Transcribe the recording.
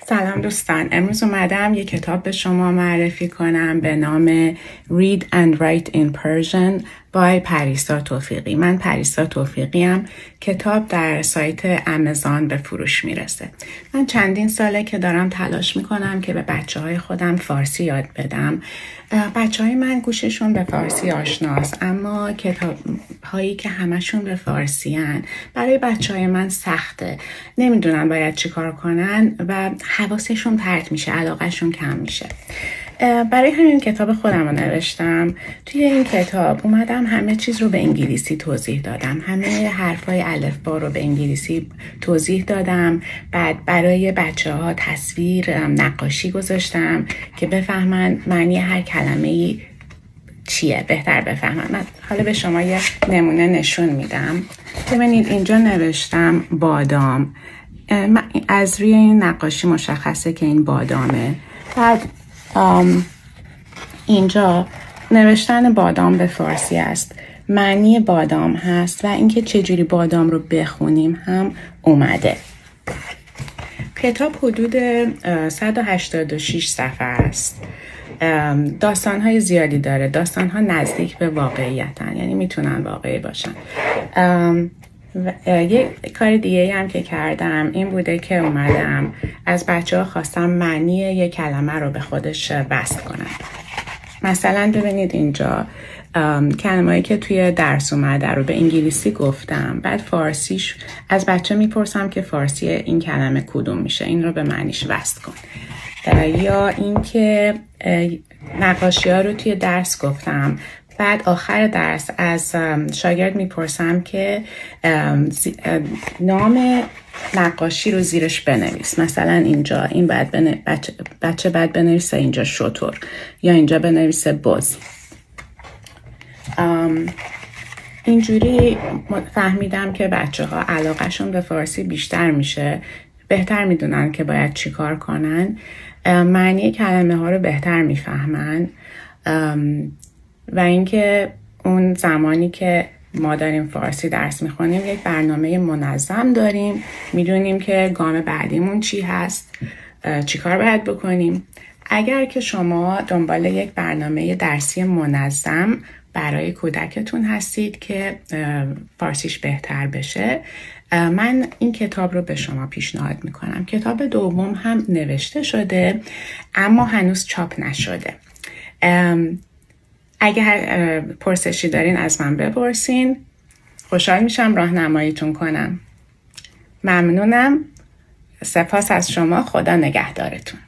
سلام دوستان، امروز اومدم یک کتاب به شما معرفی کنم به نام Read and Write in Persian by پریسا توفیقی. من پریسا توفیقی ام. کتاب در سایت آمازون به فروش میرسه. من چندین ساله که دارم تلاش میکنم که به بچه های خودم فارسی یاد بدم. بچه های من گوششون به فارسی آشناست، اما کتاب هایی که همشون به فارسی هن برای بچه های من سخته. نمیدونن باید چی کار کنن و حواسشون پرت میشه، علاقهشون کم میشه. برای همین کتاب خودم رو نوشتم. توی این کتاب اومدم همه چیز رو به انگلیسی توضیح دادم. همه حرفای الفبا رو به انگلیسی توضیح دادم. بعد برای بچه ها تصویر نقاشی گذاشتم که بفهمن معنی هر کلمه‌ای چیه، بهتر بفهمن. من حالا به شما یه نمونه نشون میدم. ببینید اینجا نوشتم بادام. از روی این نقاشی مشخصه که این بادامه. بعد اینجا نوشتن بادام به فارسی است، معنی بادام هست و اینکه چجوری بادام رو بخونیم هم اومده. کتاب حدود 186 صفحه است. داستان‌های زیادی داره. داستان‌ها نزدیک به واقعیتن، یعنی میتونن واقعی باشن. یه کار دیگه هم که کردم این بوده که اومدم از بچه ها خواستم معنی یه کلمه رو به خودش وصل کنم. مثلا ببینید اینجا کلمه‌ای که توی درس اومده رو به انگلیسی گفتم، بعد فارسیش از بچه میپرسم که فارسی این کلمه کدوم میشه، این رو به معنیش وصل کن. یا اینکه نقاشی ها رو توی درس گفتم، بعد آخر درس از شاگرد میپرسم که نام نقاشی رو زیرش بنویس. مثلا اینجا این بچه بعد بنویسه اینجا شتر، یا اینجا بنویسه بز. اینجوری فهمیدم که بچه ها علاقهشون به فارسی بیشتر میشه، بهتر میدونن که باید چی کار کنن، معنی کلمه ها رو بهتر میفهمن و اینکه اون زمانی که ما داریم فارسی درس میخونیم یک برنامه منظم داریم، میدونیم که گام بعدیمون چی هست، چی کار باید بکنیم. اگر که شما دنبال یک برنامه درسی منظم برای کودکتون هستید که فارسیش بهتر بشه، من این کتاب رو به شما پیشنهاد میکنم. کتاب دوم هم نوشته شده اما هنوز چاپ نشده. اگر پرسشی دارین از من بپرسین، خوشحال میشم راهنماییتون کنم. ممنونم. سپاس از شما. خدا نگهدارتون.